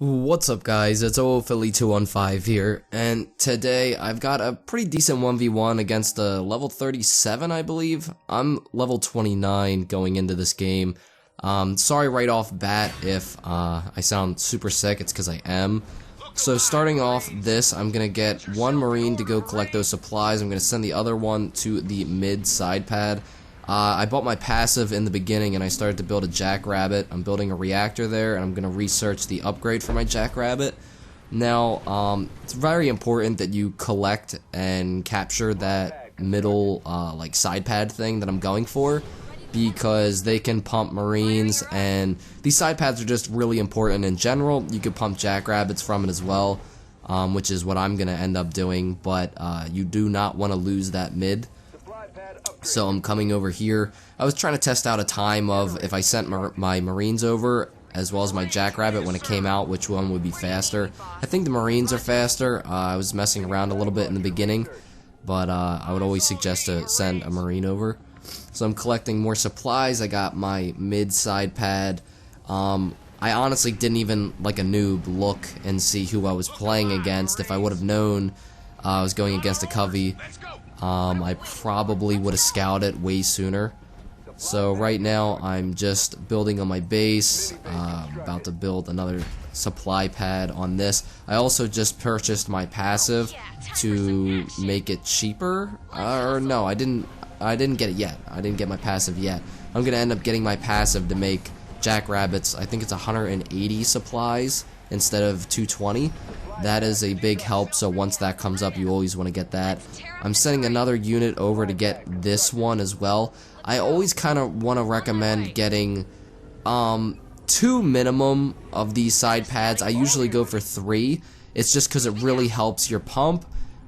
What's up guys, it's Philly215 here, and today I've got a pretty decent 1v1 against a level 37 I believe. I'm level 29 going into this game. Sorry right off bat if I sound super sick, it's because I am. So starting off this, I'm gonna get one marine to go collect those supplies. I'm gonna send the other one to the mid side pad. I bought my passive in the beginning and I started to build a JackRabbit. I'm building a reactor there and I'm going to research the upgrade for my JackRabbit. Now, it's very important that you collect and capture that middle like side pad thing that I'm going for, because they can pump marines, and these side pads are just really important in general. You could pump JackRabbits from it as well, which is what I'm going to end up doing, but you do not want to lose that mid. So I'm coming over here. I was trying to test out a time of if I sent my Marines over as well as my JackRabbit when it came out, which one would be faster. I think the Marines are faster. I was messing around a little bit in the beginning, but I would always suggest to send a Marine over. So I'm collecting more supplies. I got my mid side pad. I honestly didn't even, like a noob, look and see who I was playing against. If I would have known I was going against a Covey, I probably would have scouted way sooner. So right now I'm just building on my base, about to build another supply pad on this. I also just purchased my passive to make it cheaper, or no, I didn't get it yet. I didn't get my passive yet. I'm gonna end up getting my passive to make JackRabbits. I think it's 180 supplies instead of 220. That is a big help, so once that comes up, you always want to get that. I'm sending another unit over to get this one as well. I always kind of want to recommend getting 2 minimum of these side pads. I usually go for 3. It's just because it really helps your pump.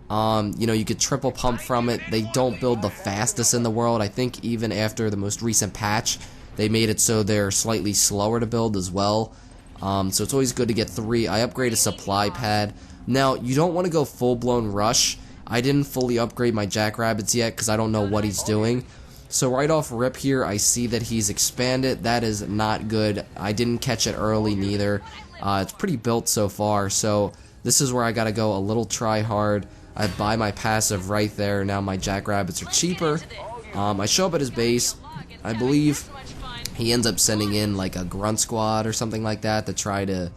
You know, you could triple pump from it. They don't build the fastest in the world. I think even after the most recent patch, they made it so they're slightly slower to build as well. So it's always good to get 3. I upgraded supply pad. Now, you don't want to go full-blown rush. I didn't fully upgrade my JackRabbits yet because I don't know what he's doing. So right off rip here, I see that he's expanded. That is not good. I didn't catch it early neither. It's pretty built so far, so this is where I gotta go a little try hard. I buy my passive right there. Now my JackRabbits are cheaper. I show up at his base. I believe he ends up sending in like a grunt squad or something like that to try to,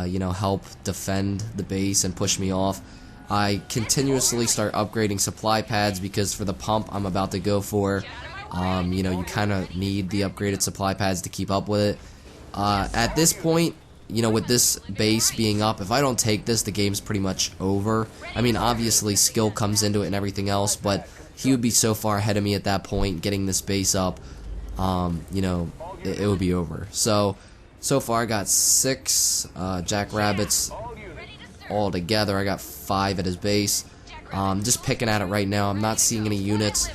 you know, help defend the base and push me off. I continuously start upgrading supply pads because for the pump I'm about to go for, you know, you kind of need the upgraded supply pads to keep up with it. At this point, you know, with this base being up, if I don't take this, the game's pretty much over. I mean, obviously skill comes into it and everything else, but he would be so far ahead of me at that point, getting this base up. You know, it would be over. So far I got 6 JackRabbits all together. I got 5 at his base. Just picking at it right now. I'm not seeing any units.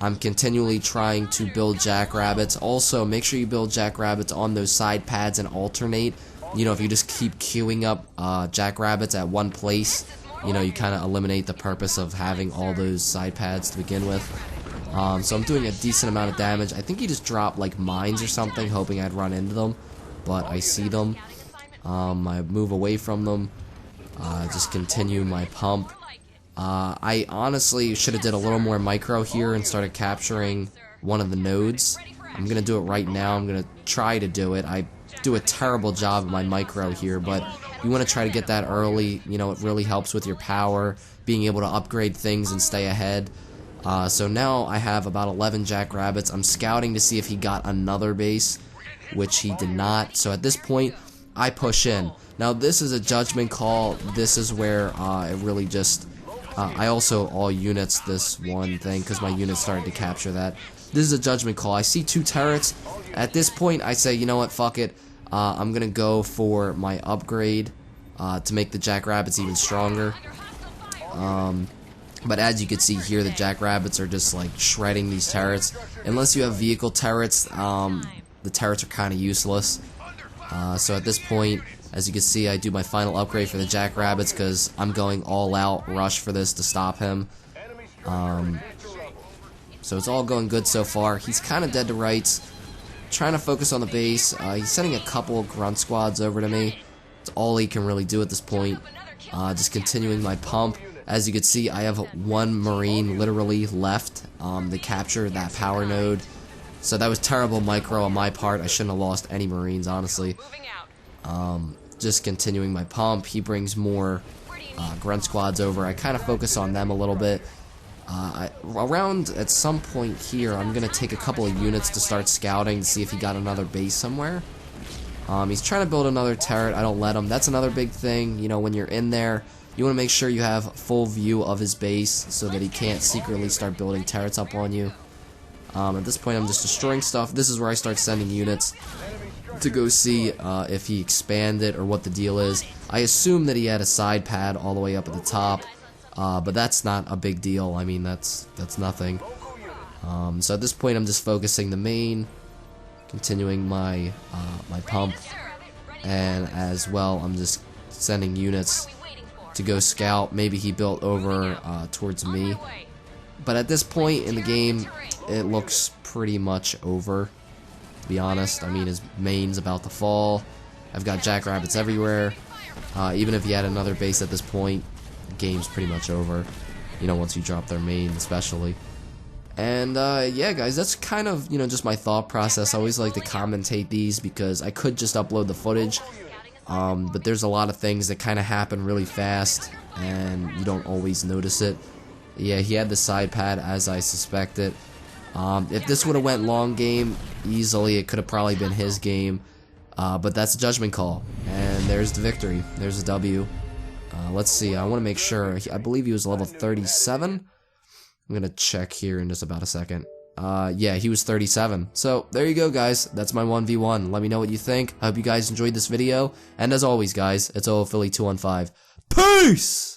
I'm continually trying to build JackRabbits. Also, make sure you build JackRabbits on those side pads and alternate. You know, if you just keep queuing up JackRabbits at one place, you know, you kind of eliminate the purpose of having all those side pads to begin with. So I'm doing a decent amount of damage. I think he just dropped like mines or something, hoping I'd run into them, but I see them. I move away from them. Just continue my pump. I honestly should have did a little more micro here and started capturing one of the nodes. I'm gonna do it right now. I'm gonna try to do it. I do a terrible job of my micro here, but you want to try to get that early. You know, it really helps with your power, being able to upgrade things and stay ahead. So now I have about 11 JackRabbits. I'm scouting to see if he got another base, which he did not. So at this point, I push in. Now this is a judgment call. This is where it really just... I also all units this one thing because my units started to capture that. This is a judgment call. I see 2 turrets. At this point, I say, you know what, fuck it. I'm going to go for my upgrade to make the JackRabbits even stronger. But as you can see here, the JackRabbits are just like shredding these turrets. Unless you have vehicle turrets, the turrets are kind of useless. So at this point, as you can see, I do my final upgrade for the JackRabbits because I'm going all out rush for this to stop him. So it's all going good so far. He's kind of dead to rights. Trying to focus on the base. He's sending a couple of grunt squads over to me. It's all he can really do at this point. Just continuing my pump. As you can see, I have one Marine literally left to capture that power node. So that was terrible micro on my part. I shouldn't have lost any Marines, honestly. Just continuing my pump. He brings more grunt squads over. I kind of focus on them a little bit. Around at some point here, I'm going to take a couple of units to start scouting to see if he got another base somewhere. He's trying to build another turret. I don't let him. That's another big thing. You know, when you're in there, you want to make sure you have full view of his base so that he can't secretly start building turrets up on you. At this point, I'm just destroying stuff. This is where I start sending units to go see if he expanded or what the deal is. I assume that he had a side pad all the way up at the top, but that's not a big deal. I mean, that's nothing. So at this point, I'm just focusing the main, continuing my my pump, and as well, I'm just sending units to go scout. Maybe he built over towards me, but at this point in the game, it looks pretty much over, to be honest. I mean, his main's about to fall. I've got JackRabbits everywhere. Even if he had another base at this point, the game's pretty much over. You know, once you drop their main, especially. And yeah, guys, that's kind of, you know, just my thought process. I always like to commentate these because I could just upload the footage, but there's a lot of things that kind of happen really fast, and you don't always notice it. Yeah, he had the side pad as I suspected. If this would have went long game, easily, it could have probably been his game. But that's a judgment call. And there's the victory. There's the W. Let's see. I want to make sure. I believe he was level 37. I'm going to check here in just about a second. Yeah, he was 37. So, there you go, guys. That's my 1v1. Let me know what you think. I hope you guys enjoyed this video. And as always, guys, it's Philly215. Peace!